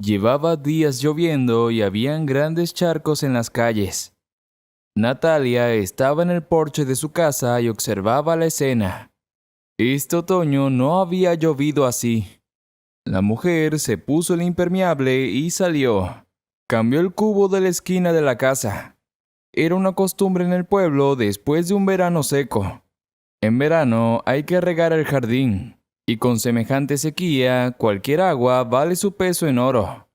Llevaba días lloviendo y habían grandes charcos en las calles. Natalia estaba en el porche de su casa y observaba la escena. Este otoño no había llovido así. La mujer se puso el impermeable y salió. Cambió el cubo de la esquina de la casa. Era una costumbre en el pueblo después de un verano seco. En verano hay que regar el jardín, y con semejante sequía cualquier agua vale su peso en oro.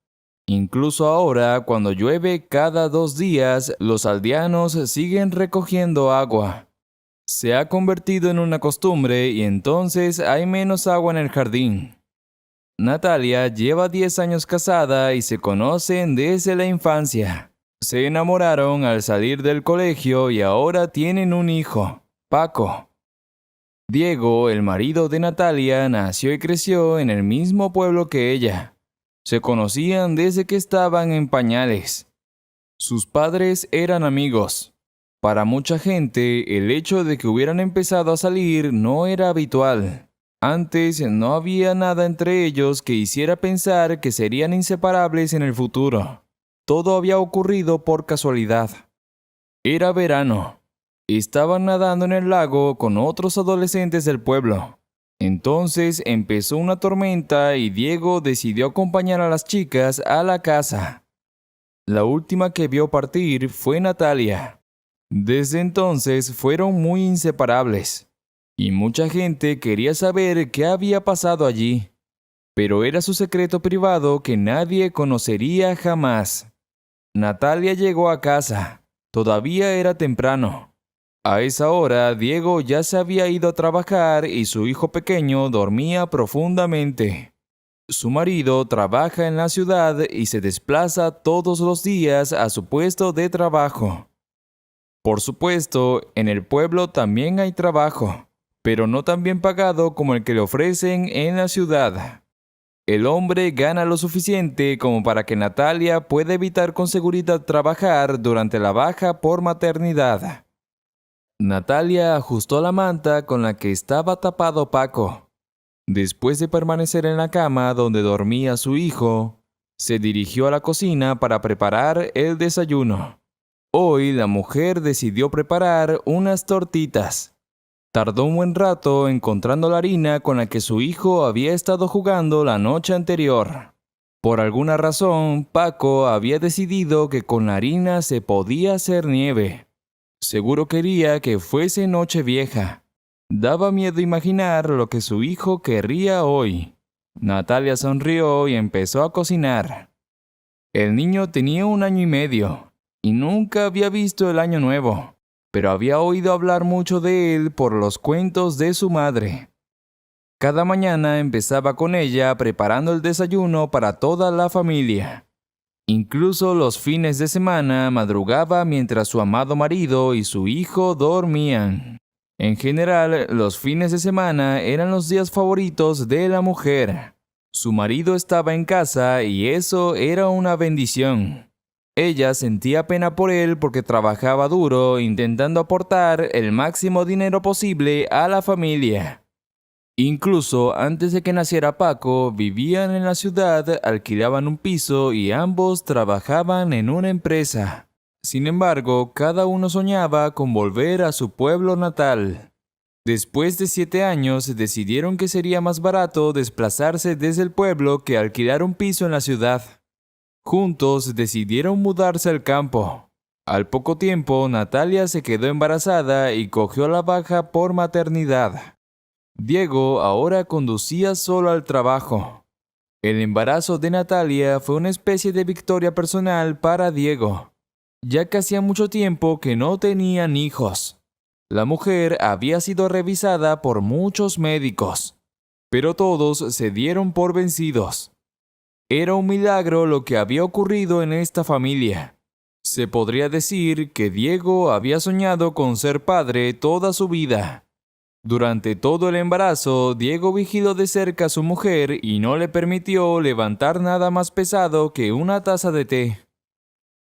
Incluso ahora, cuando llueve cada 2 días, los aldeanos siguen recogiendo agua. Se ha convertido en una costumbre y entonces hay menos agua en el jardín. Natalia lleva 10 años casada y se conocen desde la infancia. Se enamoraron al salir del colegio y ahora tienen un hijo, Paco. Diego, el marido de Natalia, nació y creció en el mismo pueblo que ella. Se conocían desde que estaban en pañales. Sus padres eran amigos. Para mucha gente, el hecho de que hubieran empezado a salir no era habitual. Antes no había nada entre ellos que hiciera pensar que serían inseparables en el futuro. Todo había ocurrido por casualidad. Era verano. Estaban nadando en el lago con otros adolescentes del pueblo. Entonces empezó una tormenta y Diego decidió acompañar a las chicas a la casa. La última que vio partir fue Natalia. Desde entonces fueron muy inseparables, y mucha gente quería saber qué había pasado allí, pero era su secreto privado que nadie conocería jamás. Natalia llegó a casa. Todavía era temprano. A esa hora, Diego ya se había ido a trabajar y su hijo pequeño dormía profundamente. Su marido trabaja en la ciudad y se desplaza todos los días a su puesto de trabajo. Por supuesto, en el pueblo también hay trabajo, pero no tan bien pagado como el que le ofrecen en la ciudad. El hombre gana lo suficiente como para que Natalia pueda evitar con seguridad trabajar durante la baja por maternidad. Natalia ajustó la manta con la que estaba tapado Paco. Después de permanecer en la cama donde dormía su hijo, se dirigió a la cocina para preparar el desayuno. Hoy la mujer decidió preparar unas tortitas. Tardó un buen rato encontrando la harina con la que su hijo había estado jugando la noche anterior. Por alguna razón, Paco había decidido que con la harina se podía hacer nieve. Seguro quería que fuese Nochevieja. Daba miedo imaginar lo que su hijo querría hoy. Natalia sonrió y empezó a cocinar. El niño tenía 1 año y medio y nunca había visto el año nuevo, pero había oído hablar mucho de él por los cuentos de su madre. Cada mañana empezaba con ella preparando el desayuno para toda la familia. Incluso los fines de semana madrugaba mientras su amado marido y su hijo dormían. En general, los fines de semana eran los días favoritos de la mujer. Su marido estaba en casa y eso era una bendición. Ella sentía pena por él porque trabajaba duro intentando aportar el máximo dinero posible a la familia. Incluso antes de que naciera Paco, vivían en la ciudad, alquilaban un piso y ambos trabajaban en una empresa. Sin embargo, cada uno soñaba con volver a su pueblo natal. Después de 7 años, decidieron que sería más barato desplazarse desde el pueblo que alquilar un piso en la ciudad. Juntos decidieron mudarse al campo. Al poco tiempo, Natalia se quedó embarazada y cogió la baja por maternidad. Diego ahora conducía solo al trabajo. El embarazo de Natalia fue una especie de victoria personal para Diego, ya que hacía mucho tiempo que no tenían hijos. La mujer había sido revisada por muchos médicos, pero todos se dieron por vencidos. Era un milagro lo que había ocurrido en esta familia. Se podría decir que Diego había soñado con ser padre toda su vida. Durante todo el embarazo, Diego vigiló de cerca a su mujer y no le permitió levantar nada más pesado que una taza de té.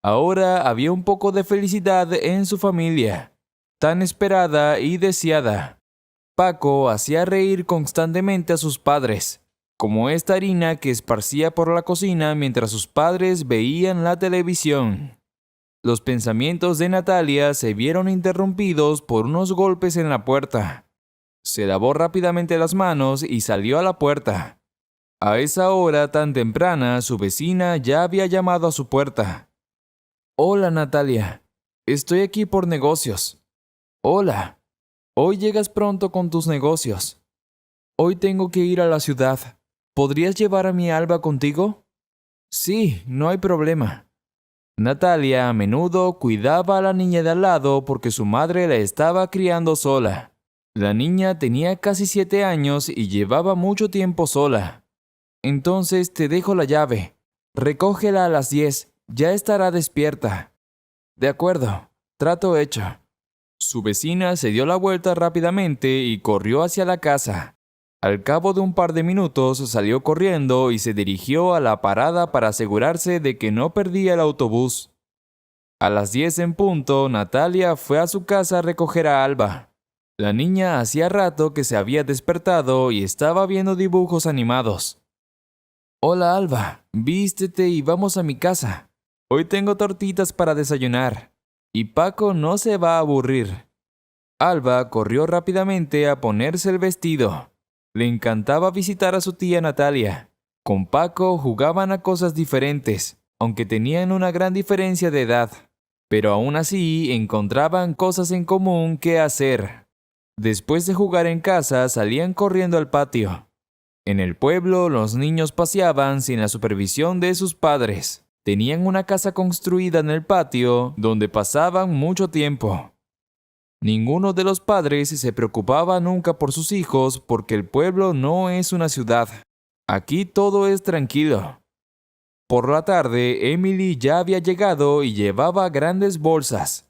Ahora había un poco de felicidad en su familia, tan esperada y deseada. Paco hacía reír constantemente a sus padres. como esta harina que esparcía por la cocina mientras sus padres veían la televisión. Los pensamientos de Natalia se vieron interrumpidos por unos golpes en la puerta. Se lavó rápidamente las manos y salió a la puerta. A esa hora tan temprana, su vecina ya había llamado a su puerta. «Hola, Natalia. Estoy aquí por negocios». «Hola. Hoy llegas pronto con tus negocios. Hoy tengo que ir a la ciudad. ¿Podrías llevar a mi Alba contigo?» «Sí, no hay problema». Natalia a menudo cuidaba a la niña de al lado porque su madre la estaba criando sola. La niña tenía casi 7 años y llevaba mucho tiempo sola. «Entonces te dejo la llave. Recógela a las 10. Ya estará despierta». «De acuerdo. Trato hecho». Su vecina se dio la vuelta rápidamente y corrió hacia la casa. Al cabo de un par de minutos salió corriendo y se dirigió a la parada para asegurarse de que no perdía el autobús. A las 10 en punto, Natalia fue a su casa a recoger a Alba. La niña hacía rato que se había despertado y estaba viendo dibujos animados. «Hola, Alba, vístete y vamos a mi casa. Hoy tengo tortitas para desayunar. Y Paco no se va a aburrir». Alba corrió rápidamente a ponerse el vestido. Le encantaba visitar a su tía Natalia. Con Paco jugaban a cosas diferentes, aunque tenían una gran diferencia de edad. Pero aún así encontraban cosas en común que hacer. Después de jugar en casa, salían corriendo al patio. En el pueblo, los niños paseaban sin la supervisión de sus padres. Tenían una casa construida en el patio donde pasaban mucho tiempo. Ninguno de los padres se preocupaba nunca por sus hijos porque el pueblo no es una ciudad. Aquí todo es tranquilo. Por la tarde, Emily ya había llegado y llevaba grandes bolsas.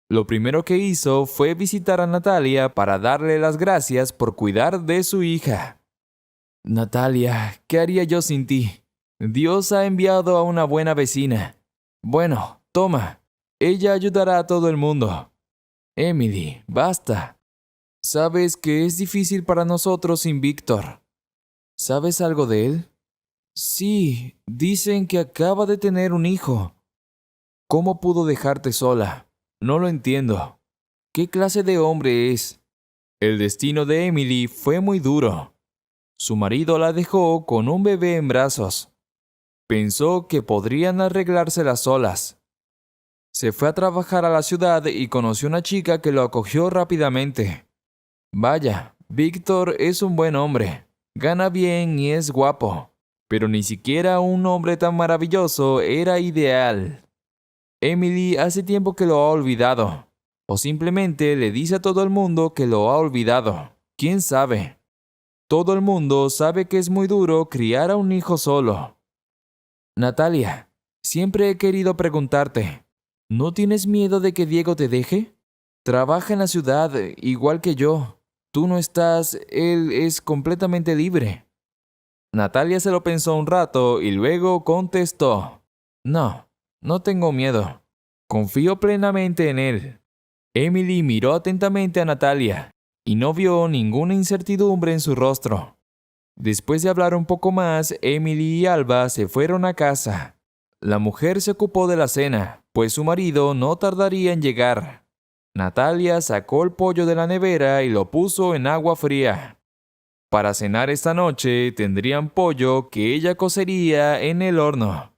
Lo primero que hizo fue visitar a Natalia para darle las gracias por cuidar de su hija. «Natalia, ¿qué haría yo sin ti? Dios ha enviado a una buena vecina. Bueno, toma, ella ayudará a todo el mundo». «Emily, basta. Sabes que es difícil para nosotros sin Víctor. ¿Sabes algo de él?» «Sí, dicen que acaba de tener un hijo». «¿Cómo pudo dejarte sola? No lo entiendo. ¿Qué clase de hombre es?» El destino de Emily fue muy duro. Su marido la dejó con un bebé en brazos. Pensó que podrían arreglárselas solas. Se fue a trabajar a la ciudad y conoció una chica que lo acogió rápidamente. Vaya, Víctor es un buen hombre. Gana bien y es guapo. Pero ni siquiera un hombre tan maravilloso era ideal. Emily hace tiempo que lo ha olvidado. O simplemente le dice a todo el mundo que lo ha olvidado. ¿Quién sabe? Todo el mundo sabe que es muy duro criar a un hijo solo. Natalia, siempre he querido preguntarte, ¿no tienes miedo de que Diego te deje? Trabaja en la ciudad, igual que yo. Tú no estás, él es completamente libre. Natalia se lo pensó un rato y luego contestó, No, no tengo miedo. Confío plenamente en él. Emily miró atentamente a Natalia y no vio ninguna incertidumbre en su rostro. Después de hablar un poco más, Emily y Alba se fueron a casa. La mujer se ocupó de la cena, pues su marido no tardaría en llegar. Natalia sacó el pollo de la nevera y lo puso en agua fría. Para cenar esta noche tendrían pollo que ella cocería en el horno.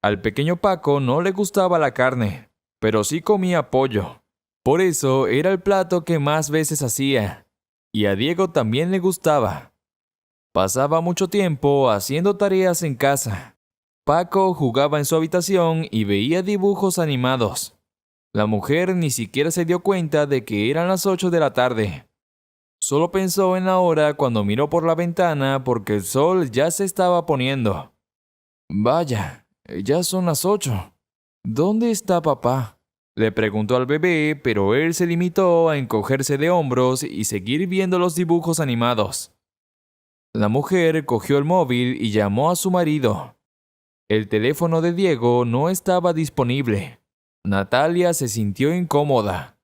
Al pequeño Paco no le gustaba la carne, pero sí comía pollo. Por eso era el plato que más veces hacía. Y a Diego también le gustaba. Pasaba mucho tiempo haciendo tareas en casa. Paco jugaba en su habitación y veía dibujos animados. La mujer ni siquiera se dio cuenta de que eran las 8 de la tarde. Solo pensó en la hora cuando miró por la ventana porque el sol ya se estaba poniendo. Vaya, ya son las 8. ¿Dónde está papá? Le preguntó al bebé, pero él se limitó a encogerse de hombros y seguir viendo los dibujos animados. La mujer cogió el móvil y llamó a su marido. El teléfono de Diego no estaba disponible. Natalia se sintió incómoda.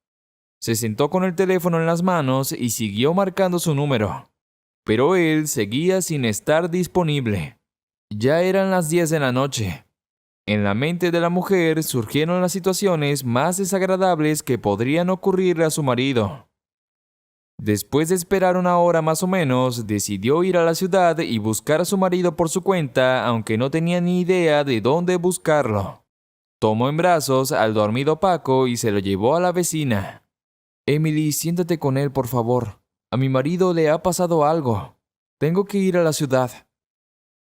Se sentó con el teléfono en las manos y siguió marcando su número. pero él seguía sin estar disponible. Ya eran las 10 de la noche. En la mente de la mujer surgieron las situaciones más desagradables que podrían ocurrirle a su marido. Después de esperar una hora más o menos, decidió ir a la ciudad y buscar a su marido por su cuenta, aunque no tenía ni idea de dónde buscarlo. Tomó en brazos al dormido Paco y se lo llevó a la vecina. Emily, siéntate con él, por favor. A mi marido le ha pasado algo. Tengo que ir a la ciudad.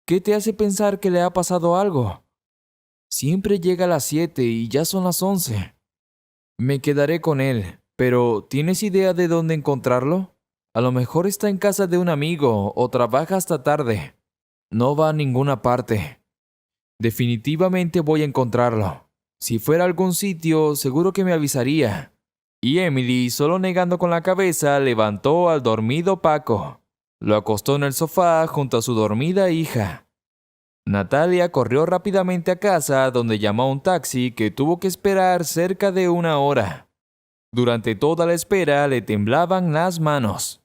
¿Qué te hace pensar que le ha pasado algo? Siempre llega a las 7 y ya son las 11. Me quedaré con él, pero ¿tienes idea de dónde encontrarlo? A lo mejor está en casa de un amigo o trabaja hasta tarde. No va a ninguna parte. Definitivamente voy a encontrarlo. Si fuera a algún sitio, seguro que me avisaría. Y Emily, solo negando con la cabeza, levantó al dormido Paco. Lo acostó en el sofá junto a su dormida hija. Natalia corrió rápidamente a casa, donde llamó a un taxi que tuvo que esperar cerca de una hora. Durante toda la espera le temblaban las manos.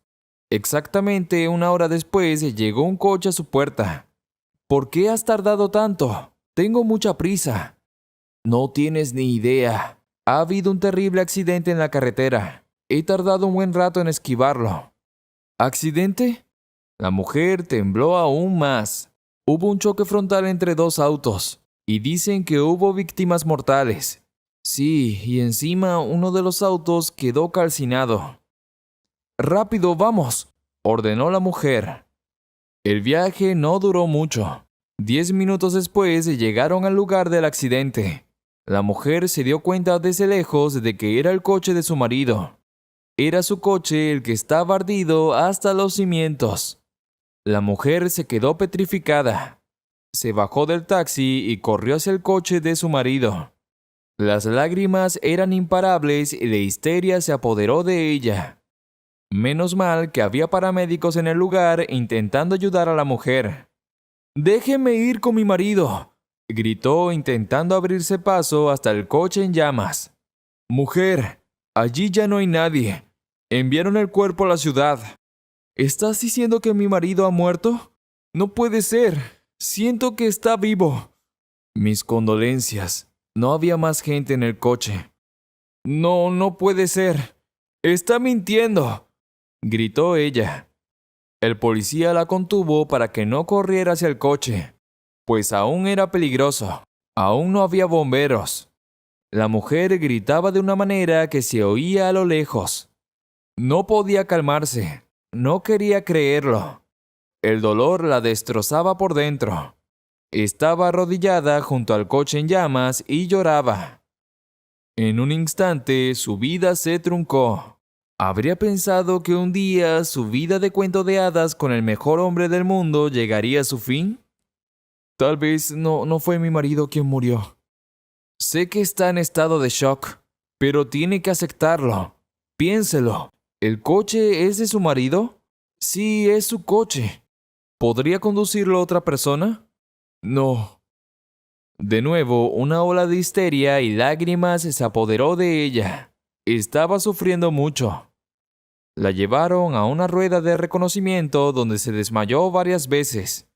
Exactamente una hora después llegó un coche a su puerta. ¿Por qué has tardado tanto? Tengo mucha prisa. No tienes ni idea. Ha habido un terrible accidente en la carretera. He tardado un buen rato en esquivarlo. ¿Accidente? La mujer tembló aún más. Hubo un choque frontal entre dos autos, y dicen que hubo víctimas mortales. Sí, y encima uno de los autos quedó calcinado. ¡Rápido, vamos!, ordenó la mujer. El viaje no duró mucho. 10 minutos después llegaron al lugar del accidente. La mujer se dio cuenta desde lejos de que era el coche de su marido. Era su coche el que estaba ardido hasta los cimientos. La mujer se quedó petrificada. Se bajó del taxi y corrió hacia el coche de su marido. Las lágrimas eran imparables y la histeria se apoderó de ella. Menos mal que había paramédicos en el lugar intentando ayudar a la mujer. «¡Déjeme ir con mi marido!», gritó intentando abrirse paso hasta el coche en llamas. «Mujer, allí ya no hay nadie. Enviaron el cuerpo a la ciudad». ¿Estás diciendo que mi marido ha muerto? No puede ser. Siento que está vivo. Mis condolencias. No había más gente en el coche. No, no puede ser. Está mintiendo, gritó ella. El policía la contuvo para que no corriera hacia el coche, pues aún era peligroso. Aún no había bomberos. La mujer gritaba de una manera que se oía a lo lejos. No podía calmarse. No quería creerlo. El dolor la destrozaba por dentro. Estaba arrodillada junto al coche en llamas y lloraba. En un instante su vida se truncó. ¿Habría pensado que un día su vida de cuento de hadas con el mejor hombre del mundo llegaría a su fin? Tal vez no fue mi marido quien murió. Sé que está en estado de shock, pero tiene que aceptarlo. Piénselo. ¿El coche es de su marido? Sí, es su coche. ¿Podría conducirlo otra persona? No. De nuevo, una ola de histeria y lágrimas se apoderó de ella. Estaba sufriendo mucho. La llevaron a una rueda de reconocimiento donde se desmayó varias veces.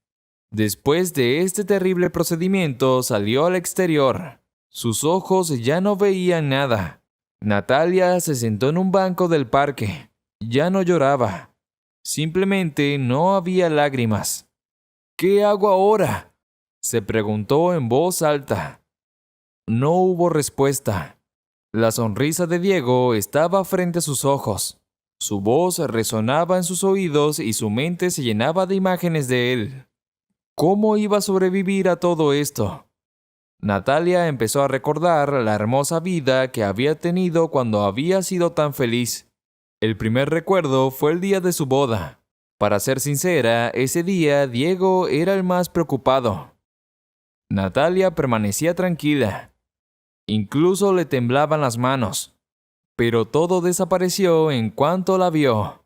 Después de este terrible procedimiento, salió al exterior. Sus ojos ya no veían nada. Natalia se sentó en un banco del parque. Ya no lloraba. Simplemente no había lágrimas. ¿Qué hago ahora?, se preguntó en voz alta. No hubo respuesta. La sonrisa de Diego estaba frente a sus ojos. Su voz resonaba en sus oídos y su mente se llenaba de imágenes de él. ¿Cómo iba a sobrevivir a todo esto? Natalia empezó a recordar la hermosa vida que había tenido cuando había sido tan feliz. El primer recuerdo fue el día de su boda. Para ser sincera, ese día Diego era el más preocupado. Natalia permanecía tranquila. Incluso le temblaban las manos. Pero todo desapareció en cuanto la vio.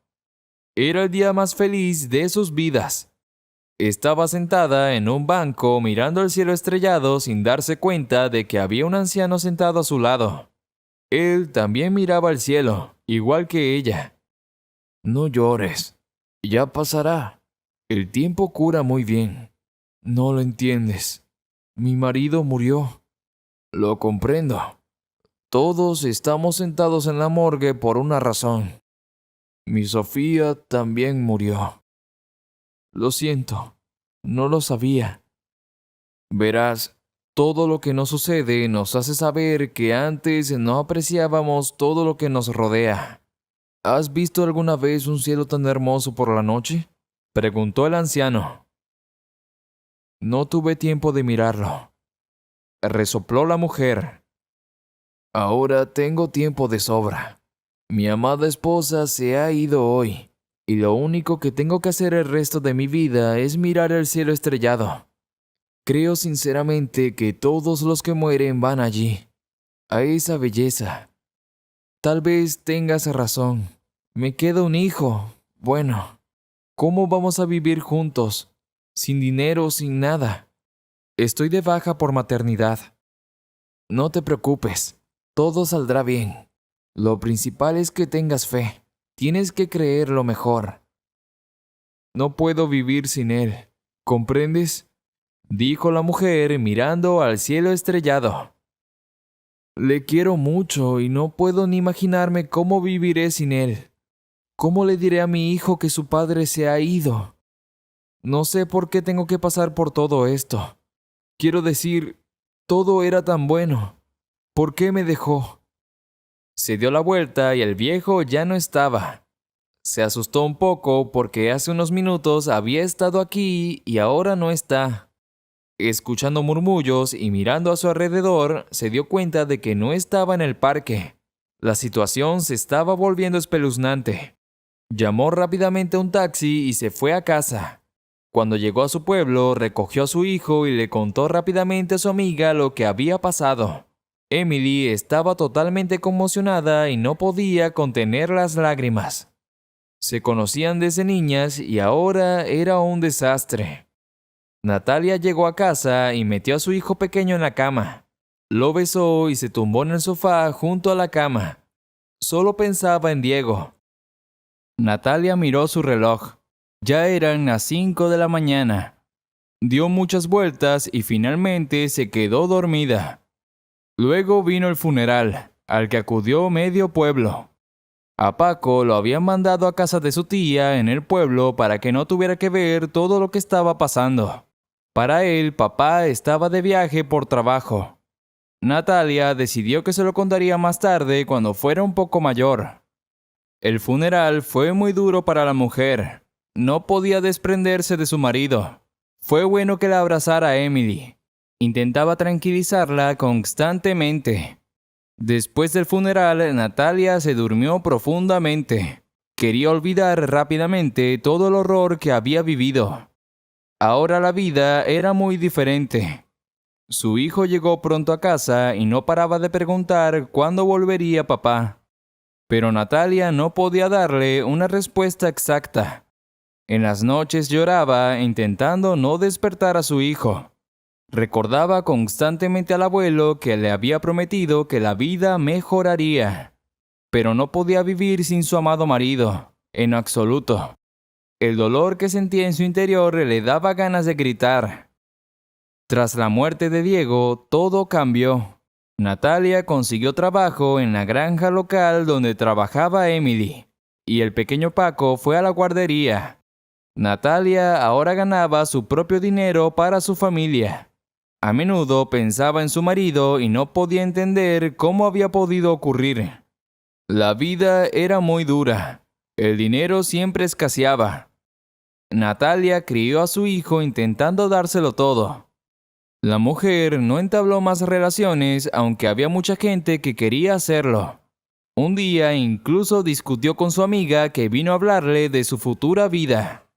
Era el día más feliz de sus vidas. Estaba sentada en un banco mirando el cielo estrellado sin darse cuenta de que había un anciano sentado a su lado. Él también miraba al cielo, igual que ella. No llores, Ya pasará. El tiempo cura muy bien. No lo entiendes. Mi marido murió. Lo comprendo. Todos estamos sentados en la morgue por una razón. Mi Sofía también murió. Lo siento. No lo sabía. Verás, todo lo que nos sucede nos hace saber que antes no apreciábamos todo lo que nos rodea. ¿Has visto alguna vez un cielo tan hermoso por la noche? Preguntó el anciano. No tuve tiempo de mirarlo. Resopló la mujer. Ahora tengo tiempo de sobra. Mi amada esposa se ha ido hoy, y lo único que tengo que hacer el resto de mi vida es mirar el cielo estrellado. Creo sinceramente que todos los que mueren van allí, a esa belleza. Tal vez tengas razón. Me queda un hijo. Bueno, ¿cómo vamos a vivir juntos? Sin dinero, sin nada. Estoy de baja por maternidad. No te preocupes, todo saldrá bien. Lo principal es que tengas fe. Tienes que creer lo mejor. No puedo vivir sin él. ¿Comprendes? Dijo la mujer mirando al cielo estrellado. Le quiero mucho y no puedo ni imaginarme cómo viviré sin él. ¿Cómo le diré a mi hijo que su padre se ha ido? No sé por qué tengo que pasar por todo esto. Quiero decir, todo era tan bueno. ¿Por qué me dejó? Se dio la vuelta y el viejo ya no estaba. Se asustó un poco porque hace unos minutos había estado aquí y ahora no está. Escuchando murmullos y mirando a su alrededor, se dio cuenta de que no estaba en el parque. La situación se estaba volviendo espeluznante. Llamó rápidamente a un taxi y se fue a casa. Cuando llegó a su pueblo, recogió a su hijo y le contó rápidamente a su amiga lo que había pasado. Emily estaba totalmente conmocionada y no podía contener las lágrimas. Se conocían desde niñas y ahora era un desastre. Natalia llegó a casa y metió a su hijo pequeño en la cama. Lo besó y se tumbó en el sofá junto a la cama. Solo pensaba en Diego. Natalia miró su reloj. Ya eran las 5 de la mañana. Dio muchas vueltas y finalmente se quedó dormida. Luego vino el funeral, al que acudió medio pueblo. A Paco lo habían mandado a casa de su tía en el pueblo para que no tuviera que ver todo lo que estaba pasando. Para él, papá estaba de viaje por trabajo. Natalia decidió que se lo contaría más tarde cuando fuera un poco mayor. El funeral fue muy duro para la mujer. No podía desprenderse de su marido. Fue bueno que la abrazara a Emily. Intentaba tranquilizarla constantemente. Después del funeral, Natalia se durmió profundamente. Quería olvidar rápidamente todo el horror que había vivido. Ahora la vida era muy diferente. Su hijo llegó pronto a casa y no paraba de preguntar cuándo volvería papá. Pero Natalia no podía darle una respuesta exacta. En las noches lloraba intentando no despertar a su hijo. Recordaba constantemente al abuelo que le había prometido que la vida mejoraría. Pero no podía vivir sin su amado marido, en absoluto. El dolor que sentía en su interior le daba ganas de gritar. Tras la muerte de Diego, todo cambió. Natalia consiguió trabajo en la granja local donde trabajaba Emily, y el pequeño Paco fue a la guardería. Natalia ahora ganaba su propio dinero para su familia. A menudo pensaba en su marido y no podía entender cómo había podido ocurrir. La vida era muy dura. El dinero siempre escaseaba. Natalia crió a su hijo intentando dárselo todo. La mujer no entabló más relaciones, aunque había mucha gente que quería hacerlo. Un día incluso discutió con su amiga que vino a hablarle de su futura vida.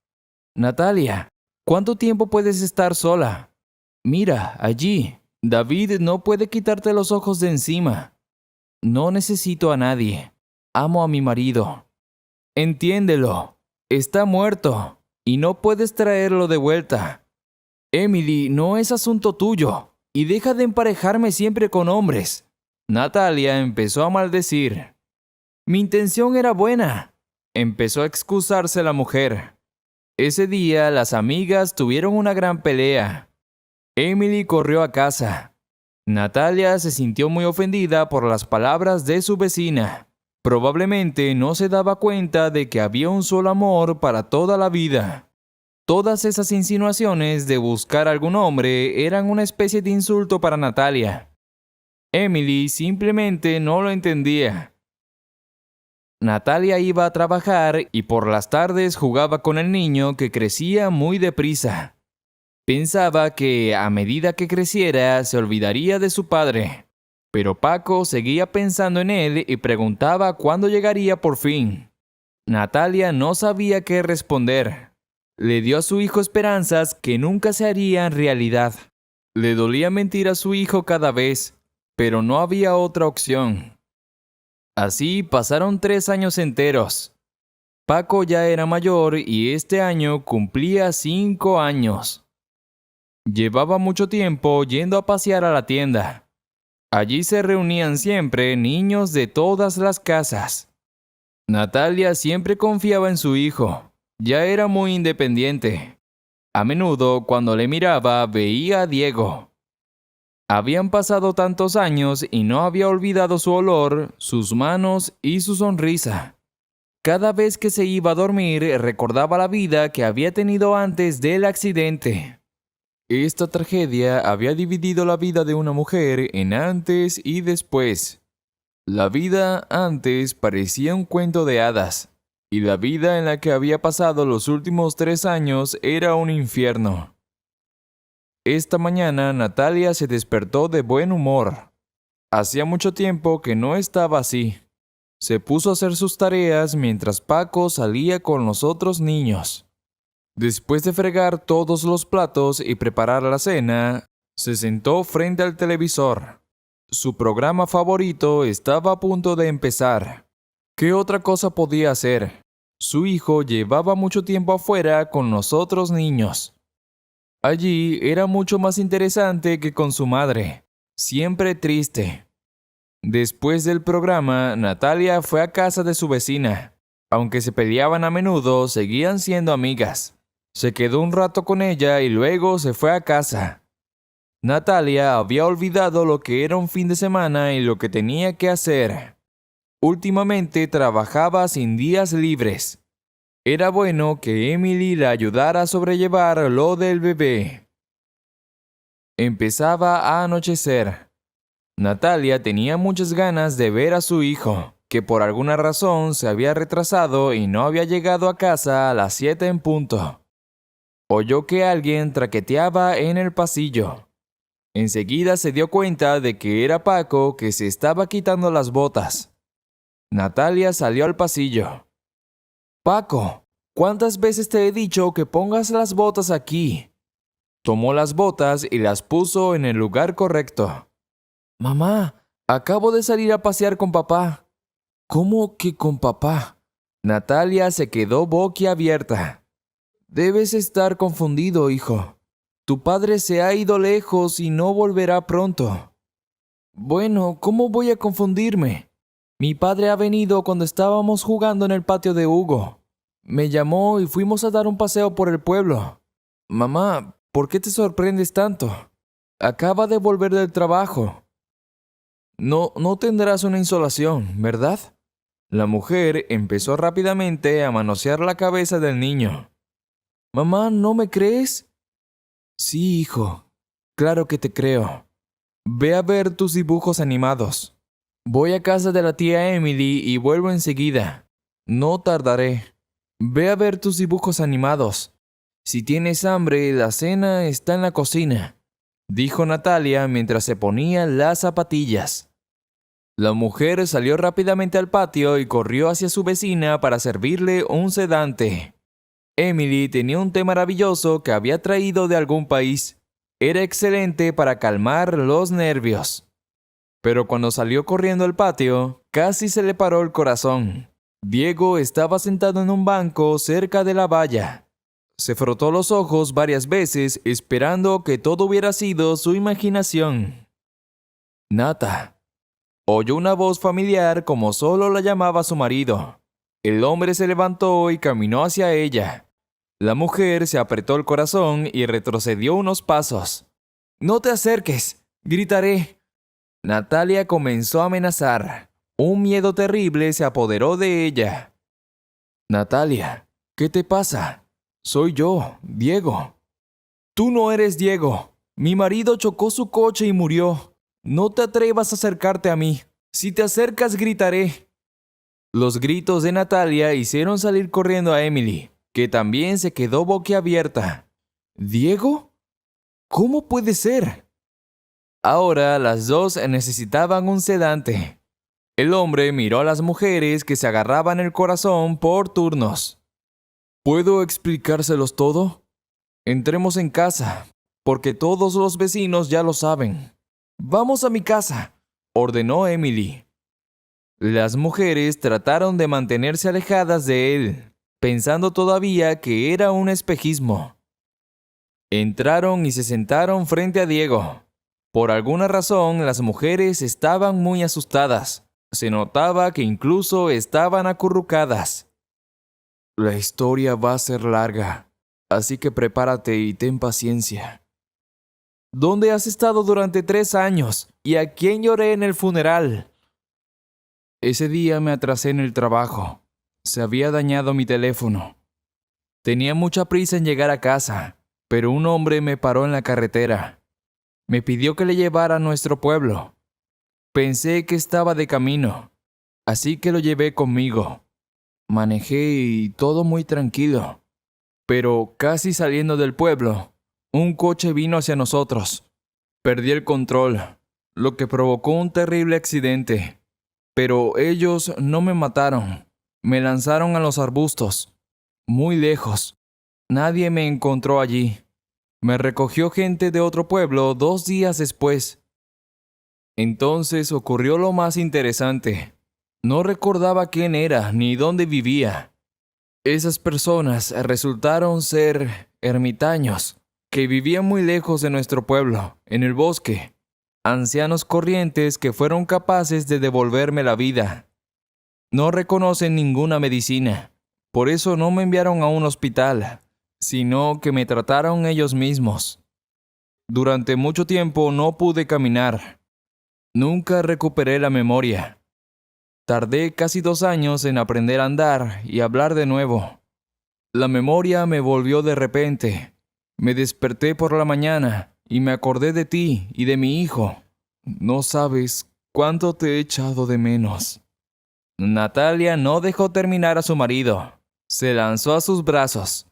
Natalia, ¿cuánto tiempo puedes estar sola? Mira, allí, David no puede quitarte los ojos de encima. No necesito a nadie. Amo a mi marido. Entiéndelo. Está muerto. Y no puedes traerlo de vuelta. Emily, no es asunto tuyo. Y deja de emparejarme siempre con hombres. Natalia empezó a maldecir. Mi intención era buena. Empezó a excusarse la mujer. Ese día las amigas tuvieron una gran pelea. Emily corrió a casa. Natalia se sintió muy ofendida por las palabras de su vecina. Probablemente no se daba cuenta de que había un solo amor para toda la vida. Todas esas insinuaciones de buscar algún hombre eran una especie de insulto para Natalia. Emily simplemente no lo entendía. Natalia iba a trabajar y por las tardes jugaba con el niño que crecía muy deprisa. Pensaba que a medida que creciera se olvidaría de su padre. Pero Paco seguía pensando en él y preguntaba cuándo llegaría por fin. Natalia no sabía qué responder. Le dio a su hijo esperanzas que nunca se harían realidad. Le dolía mentir a su hijo cada vez, pero no había otra opción. Así pasaron 3 años enteros. Paco ya era mayor y este año cumplía 5 años. Llevaba mucho tiempo yendo a pasear a la tienda. Allí se reunían siempre niños de todas las casas. Natalia siempre confiaba en su hijo. Ya era muy independiente. A menudo, cuando le miraba, veía a Diego. Habían pasado tantos años y no había olvidado su olor, sus manos y su sonrisa. Cada vez que se iba a dormir, recordaba la vida que había tenido antes del accidente. Esta tragedia había dividido la vida de una mujer en antes y después. La vida antes parecía un cuento de hadas, y la vida en la que había pasado los últimos 3 años era un infierno. Esta mañana Natalia se despertó de buen humor. Hacía mucho tiempo que no estaba así. Se puso a hacer sus tareas mientras Paco salía con los otros niños. Después de fregar todos los platos y preparar la cena, se sentó frente al televisor. Su programa favorito estaba a punto de empezar. ¿Qué otra cosa podía hacer? Su hijo llevaba mucho tiempo afuera con los otros niños. Allí era mucho más interesante que con su madre, siempre triste. Después del programa, Natalia fue a casa de su vecina. Aunque se peleaban a menudo, seguían siendo amigas. Se quedó un rato con ella y luego se fue a casa. Natalia había olvidado lo que era un fin de semana y lo que tenía que hacer. Últimamente trabajaba sin días libres. Era bueno que Emily la ayudara a sobrellevar lo del bebé. Empezaba a anochecer. Natalia tenía muchas ganas de ver a su hijo, que por alguna razón se había retrasado y no había llegado a casa a las 7 en punto. Oyó que alguien traqueteaba en el pasillo. Enseguida se dio cuenta de que era Paco, que se estaba quitando las botas. Natalia salió al pasillo. «Paco, ¿cuántas veces te he dicho que pongas las botas aquí?» Tomó las botas y las puso en el lugar correcto. «Mamá, acabo de salir a pasear con papá». «¿Cómo que con papá?» Natalia se quedó boquiabierta. «Debes estar confundido, hijo. Tu padre se ha ido lejos y no volverá pronto». «Bueno, ¿cómo voy a confundirme? Mi padre ha venido cuando estábamos jugando en el patio de Hugo. Me llamó y fuimos a dar un paseo por el pueblo». «Mamá, ¿por qué te sorprendes tanto? Acaba de volver del trabajo». No tendrás una insolación, ¿verdad?» La mujer empezó rápidamente a manosear la cabeza del niño. «Mamá, ¿no me crees?» «Sí, hijo. Claro que te creo. Ve a ver tus dibujos animados. Voy a casa de la tía Emily y vuelvo enseguida. No tardaré. Ve a ver tus dibujos animados. Si tienes hambre, la cena está en la cocina», dijo Natalia mientras se ponía las zapatillas. La mujer salió rápidamente al patio y corrió hacia su vecina para servirle un sedante. Emily tenía un té maravilloso que había traído de algún país. Era excelente para calmar los nervios. Pero cuando salió corriendo al patio, casi se le paró el corazón. Diego estaba sentado en un banco cerca de la valla. Se frotó los ojos varias veces esperando que todo hubiera sido su imaginación. «Nata», oyó una voz familiar como solo la llamaba su marido. El hombre se levantó y caminó hacia ella. La mujer se apretó el corazón y retrocedió unos pasos. «¡No te acerques! ¡Gritaré!». Natalia comenzó a amenazar. Un miedo terrible se apoderó de ella. «Natalia, ¿qué te pasa? Soy yo, Diego». «Tú no eres Diego. Mi marido chocó su coche y murió. No te atrevas a acercarte a mí. Si te acercas, gritaré». Los gritos de Natalia hicieron salir corriendo a Emily, que también se quedó boquiabierta. «¿Diego? ¿Cómo puede ser?». Ahora las dos necesitaban un sedante. El hombre miró a las mujeres que se agarraban el corazón por turnos. «¿Puedo explicárselos todo? Entremos en casa, porque todos los vecinos ya lo saben». «Vamos a mi casa», ordenó Emily. Las mujeres trataron de mantenerse alejadas de él, pensando todavía que era un espejismo. Entraron y se sentaron frente a Diego. Por alguna razón, las mujeres estaban muy asustadas. Se notaba que incluso estaban acurrucadas. «La historia va a ser larga, así que prepárate y ten paciencia». «¿Dónde has estado durante 3 años? ¿Y a quién lloré en el funeral?». «Ese día me atrasé en el trabajo. Se había dañado mi teléfono. Tenía mucha prisa en llegar a casa, pero un hombre me paró en la carretera. Me pidió que le llevara a nuestro pueblo. Pensé que estaba de camino, así que lo llevé conmigo. Manejé y todo muy tranquilo. Pero casi saliendo del pueblo, un coche vino hacia nosotros. Perdí el control, lo que provocó un terrible accidente. Pero ellos no me mataron. Me lanzaron a los arbustos, muy lejos. Nadie me encontró allí. Me recogió gente de otro pueblo 2 días después». Entonces ocurrió lo más interesante. No recordaba quién era ni dónde vivía. Esas personas resultaron ser ermitaños, que vivían muy lejos de nuestro pueblo, en el bosque. Ancianos corrientes que fueron capaces de devolverme la vida. No reconocen ninguna medicina, por eso no me enviaron a un hospital, sino que me trataron ellos mismos. Durante mucho tiempo no pude caminar. Nunca recuperé la memoria. Tardé casi 2 años en aprender a andar y hablar de nuevo. La memoria me volvió de repente. Me desperté por la mañana y me acordé de ti y de mi hijo. No sabes cuánto te he echado de menos». Natalia no dejó terminar a su marido. Se lanzó a sus brazos.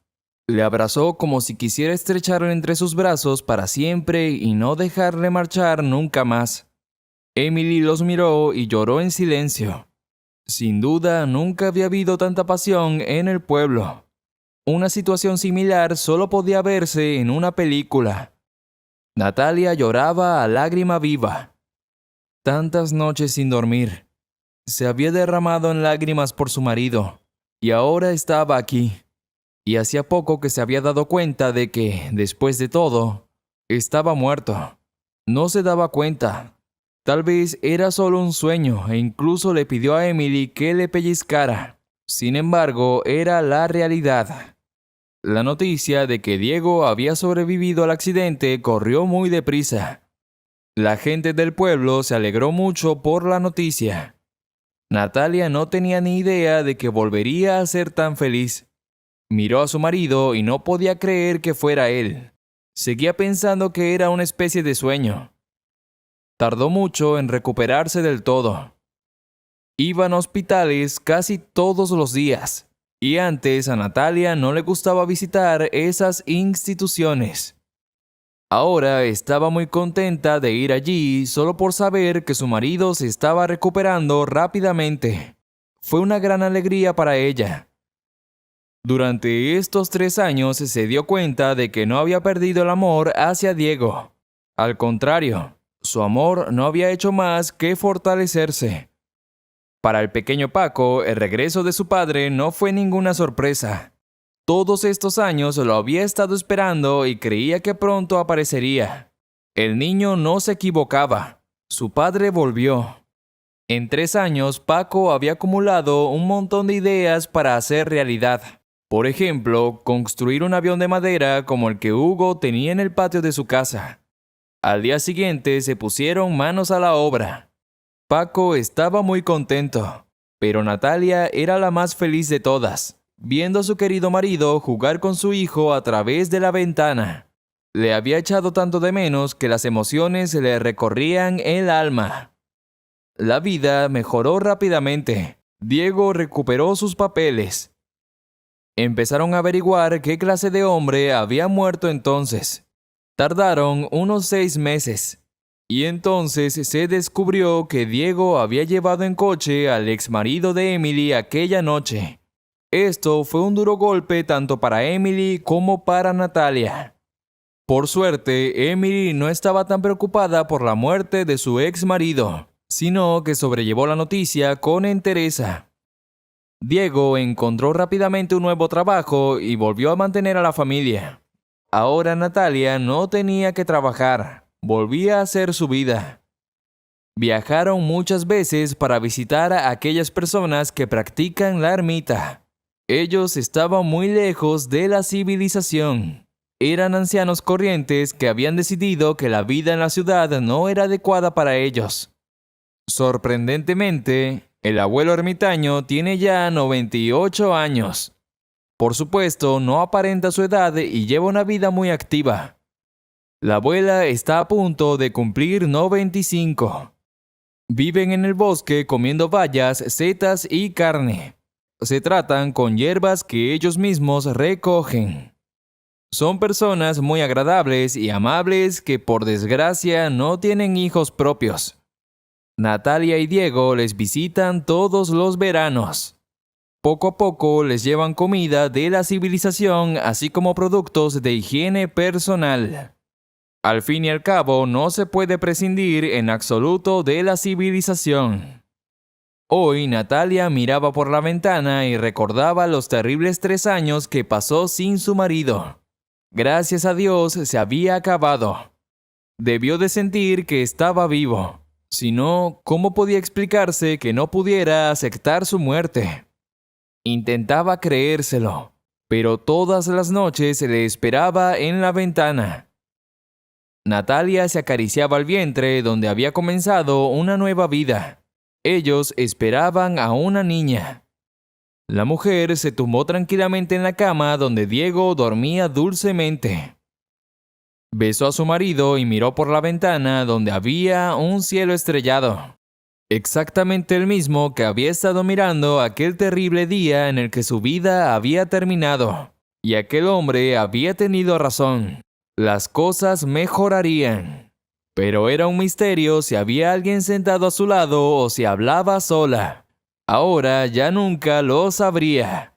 Le abrazó como si quisiera estrecharlo entre sus brazos para siempre y no dejarle marchar nunca más. Emily los miró y lloró en silencio. Sin duda, nunca había habido tanta pasión en el pueblo. Una situación similar solo podía verse en una película. Natalia lloraba a lágrima viva. Tantas noches sin dormir. Se había derramado en lágrimas por su marido, y ahora estaba aquí. Y hacía poco que se había dado cuenta de que, después de todo, estaba muerto. No se daba cuenta. Tal vez era solo un sueño e incluso le pidió a Emily que le pellizcara. Sin embargo, era la realidad. La noticia de que Diego había sobrevivido al accidente corrió muy deprisa. La gente del pueblo se alegró mucho por la noticia. Natalia no tenía ni idea de que volvería a ser tan feliz. Miró a su marido y no podía creer que fuera él. Seguía pensando que era una especie de sueño. Tardó mucho en recuperarse del todo. Iban a hospitales casi todos los días, y antes a Natalia no le gustaba visitar esas instituciones. Ahora estaba muy contenta de ir allí solo por saber que su marido se estaba recuperando rápidamente. Fue una gran alegría para ella. Durante estos 3 años se dio cuenta de que no había perdido el amor hacia Diego. Al contrario, su amor no había hecho más que fortalecerse. Para el pequeño Paco, el regreso de su padre no fue ninguna sorpresa. Todos estos años lo había estado esperando y creía que pronto aparecería. El niño no se equivocaba. Su padre volvió. En 3 años, Paco había acumulado un montón de ideas para hacer realidad. Por ejemplo, construir un avión de madera como el que Hugo tenía en el patio de su casa. Al día siguiente se pusieron manos a la obra. Paco estaba muy contento, pero Natalia era la más feliz de todas, viendo a su querido marido jugar con su hijo a través de la ventana. Le había echado tanto de menos que las emociones le recorrían el alma. La vida mejoró rápidamente. Diego recuperó sus papeles. Empezaron a averiguar qué clase de hombre había muerto entonces. Tardaron unos 6 meses. Y entonces se descubrió que Diego había llevado en coche al exmarido de Emily aquella noche. Esto fue un duro golpe tanto para Emily como para Natalia. Por suerte, Emily no estaba tan preocupada por la muerte de su exmarido, sino que sobrellevó la noticia con entereza. Diego encontró rápidamente un nuevo trabajo y volvió a mantener a la familia. Ahora Natalia no tenía que trabajar, volvía a hacer su vida. Viajaron muchas veces para visitar a aquellas personas que practican la ermita. Ellos estaban muy lejos de la civilización. Eran ancianos corrientes que habían decidido que la vida en la ciudad no era adecuada para ellos. Sorprendentemente, el abuelo ermitaño tiene ya 98 años. Por supuesto, no aparenta su edad y lleva una vida muy activa. La abuela está a punto de cumplir 95. Viven en el bosque comiendo bayas, setas y carne. Se tratan con hierbas que ellos mismos recogen. Son personas muy agradables y amables que por desgracia no tienen hijos propios. Natalia y Diego les visitan todos los veranos. Poco a poco les llevan comida de la civilización así como productos de higiene personal. Al fin y al cabo no se puede prescindir en absoluto de la civilización. Hoy Natalia miraba por la ventana y recordaba los terribles 3 años que pasó sin su marido. Gracias a Dios se había acabado. Debió de sentir que estaba vivo. Si no, ¿cómo podía explicarse que no pudiera aceptar su muerte? Intentaba creérselo, pero todas las noches se le esperaba en la ventana. Natalia se acariciaba el vientre donde había comenzado una nueva vida. Ellos esperaban a una niña. La mujer se tumbó tranquilamente en la cama donde Diego dormía dulcemente. Besó a su marido y miró por la ventana donde había un cielo estrellado. Exactamente el mismo que había estado mirando aquel terrible día en el que su vida había terminado. Y aquel hombre había tenido razón. Las cosas mejorarían. Pero era un misterio si había alguien sentado a su lado o si hablaba sola. Ahora ya nunca lo sabría.